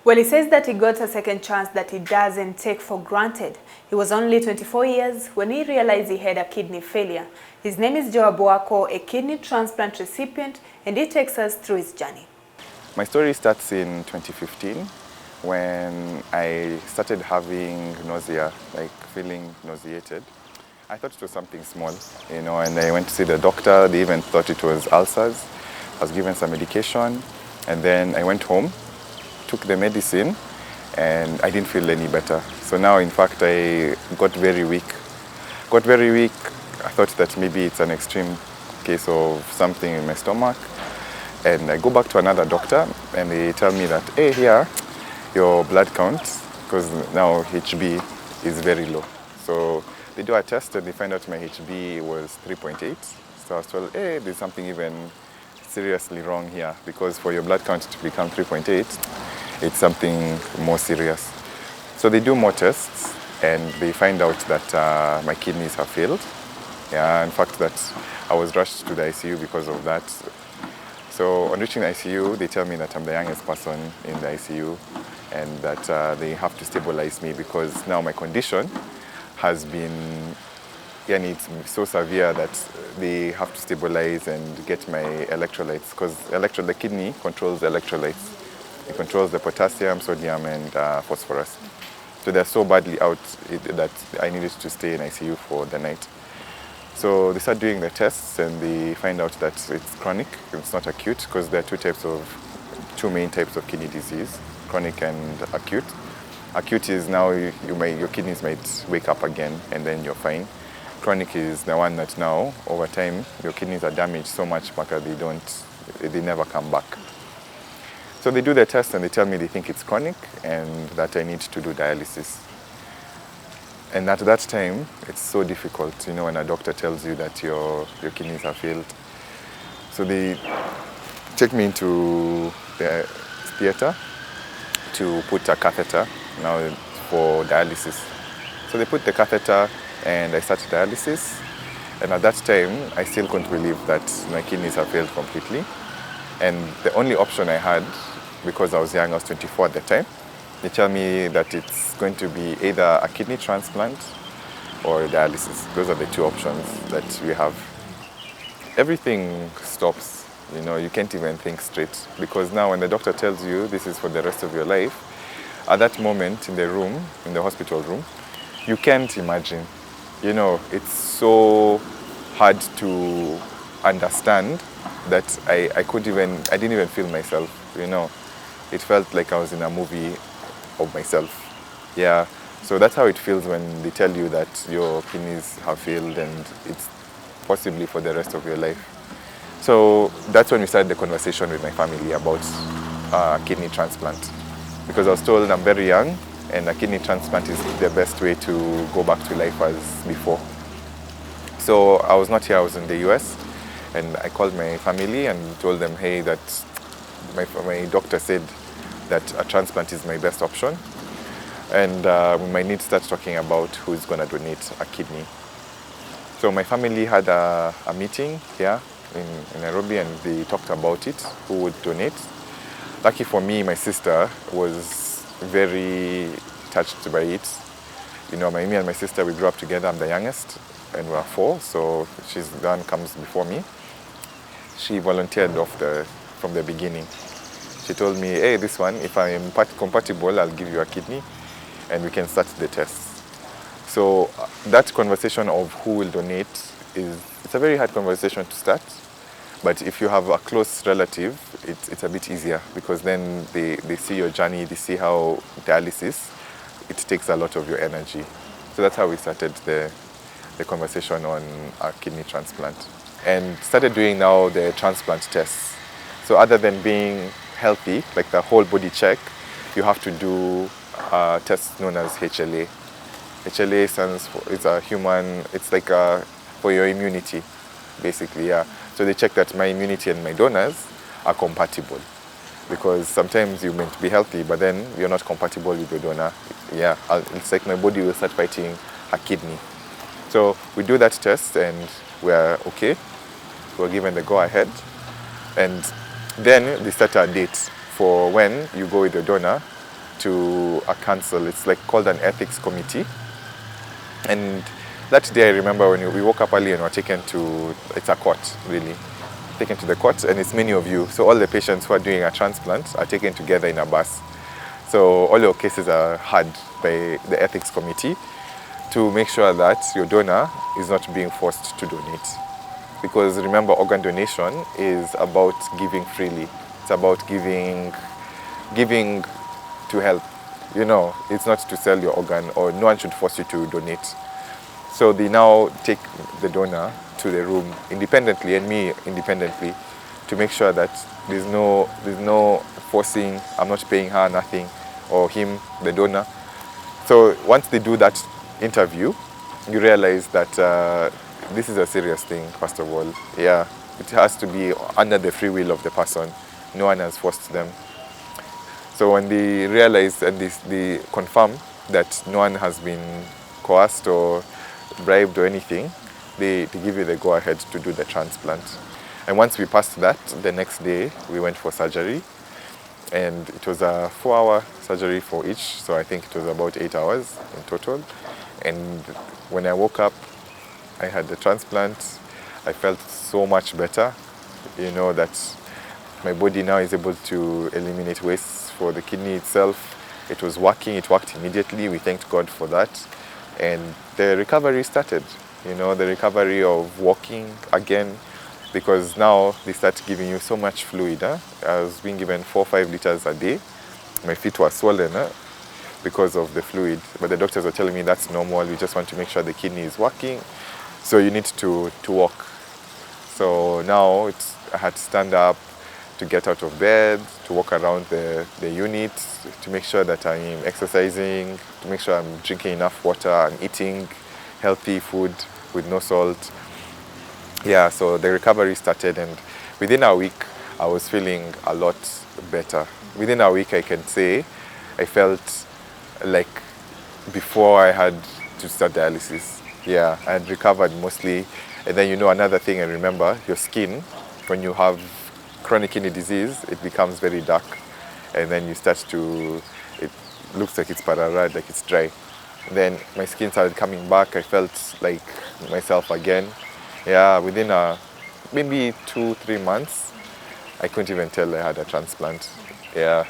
Well, he says that he got a second chance that he doesn't take for granted. He was only 24 years when he realized he had a kidney failure. His name is Wako, a kidney transplant recipient, and he takes us through his journey. My story starts in 2015 when I started having nausea, like feeling nauseated. I thought it was something small, and I went to see the doctor. They even thought it was ulcers. I was given some medication, and then I went home, took the medicine, and I didn't feel any better. So now, in fact, I got very weak. I thought that maybe it's an extreme case of something in my stomach. And I go back to another doctor, and they tell me that, hey, here, your blood count, because now HB is very low. So they do a test, and they find out my HB was 3.8. So I was told, hey, there's something even seriously wrong here, because for your blood count to become 3.8, it's something more serious. So they do more tests, and they find out that my kidneys have failed. Yeah, in fact, that I was rushed to the ICU because of that. So on reaching the ICU, they tell me that I'm the youngest person in the ICU, and that they have to stabilize me because now my condition has been, it's so severe that they have to stabilize and get my electrolytes, because the kidney controls the electrolytes. It controls the potassium, sodium, and phosphorus. So they're so badly out that I needed to stay in ICU for the night. So they start doing the tests, and they find out that it's chronic, it's not acute, because there are two main types of kidney disease, chronic and acute. Acute is now your kidneys might wake up again and then you're fine. Chronic is the one that now, over time, your kidneys are damaged so much that they never come back. So they do the test, and they tell me they think it's chronic and that I need to do dialysis. And at that time, it's so difficult, when a doctor tells you that your kidneys have failed. So they take me into the theater to put a catheter now for dialysis. So they put the catheter, and I started dialysis. And at that time, I still couldn't believe that my kidneys have failed completely. And the only option I had, because I was young, I was 24 at the time, they tell me that it's going to be either a kidney transplant or dialysis. Those are the two options that we have. Everything stops, you can't even think straight, because now when the doctor tells you this is for the rest of your life, at that moment in the hospital room, you can't imagine. It's so hard to understand that I didn't even feel myself, It felt like I was in a movie of myself. Yeah, so that's how it feels when they tell you that your kidneys have failed and it's possibly for the rest of your life. So that's when we started the conversation with my family about kidney transplant, because I was told I'm very young and a kidney transplant is the best way to go back to life as before. So I was not here, I was in the US, and I called my family and told them, hey, that my doctor said that a transplant is my best option, and we might need to start talking about who's going to donate a kidney. So my family had a meeting here in Nairobi, and they talked about it, who would donate. Lucky for me, my sister was very touched by it. Me and my sister, we grew up together. I'm the youngest, and we're 4, so she's the one comes before me. She volunteered from the beginning. She told me, hey, this one, if I am compatible, I'll give you a kidney and we can start the tests. So that conversation of who will donate it's a very hard conversation to start. But if you have a close relative, it's a bit easier, because then they see your journey, they see how dialysis, it takes a lot of your energy. So that's how we started the conversation on a kidney transplant. And started doing now the transplant tests. So other than being healthy, like the whole body check, you have to do a test known as HLA. HLA stands for, it's like for your immunity, basically, yeah. So they check that my immunity and my donors are compatible, because sometimes you meant to be healthy, but then you're not compatible with your donor. Yeah, it's like my body will start fighting a kidney. So we do that test, and we're okay. We're given the go-ahead, and then they set a date for when you go with your donor to a council. It's like called an ethics committee. And that day I remember when we woke up early and were taken to, it's a court really, taken to the court, and it's many of you. So all the patients who are doing a transplant are taken together in a bus. So all your cases are heard by the ethics committee to make sure that your donor is not being forced to donate. Because remember, organ donation is about giving freely. It's about giving to help. You know, it's not to sell your organ, or no one should force you to donate. So they now take the donor to the room independently, and me independently, to make sure that there's no forcing. I'm not paying her nothing, or him, the donor. So once they do that interview, you realize that this is a serious thing. First of all, yeah, it has to be under the free will of the person. No one has forced them. So when they realize and they confirm that no one has been coerced or bribed or anything, they give you the go-ahead to do the transplant. And once we passed that, the next day we went for surgery, and it was a 4-hour surgery for each, so I think it was about 8 hours in total. And when I woke up, I had the transplant. I felt so much better, you know, that my body now is able to eliminate waste for the kidney itself. It was working, it worked immediately. We thanked God for that. And the recovery started, you know, the recovery of walking again, because now they start giving you so much fluid. I was being given 4 or 5 liters a day. My feet were swollen because of the fluid. But the doctors were telling me that's normal. We just want to make sure the kidney is working. So you need to walk. So now I had to stand up, to get out of bed, to walk around the unit, to make sure that I'm exercising, to make sure I'm drinking enough water and eating healthy food with no salt. Yeah, so the recovery started, and within a week, I was feeling a lot better. Within a week, I can say, I felt like before I had to start dialysis. Yeah, I had recovered mostly. And then, you know, another thing I remember, your skin, when you have chronic kidney disease, it becomes very dark. And then it looks like it's pararad, like it's dry. Then my skin started coming back. I felt like myself again. Yeah, within maybe 2-3 months, I couldn't even tell I had a transplant. Yeah,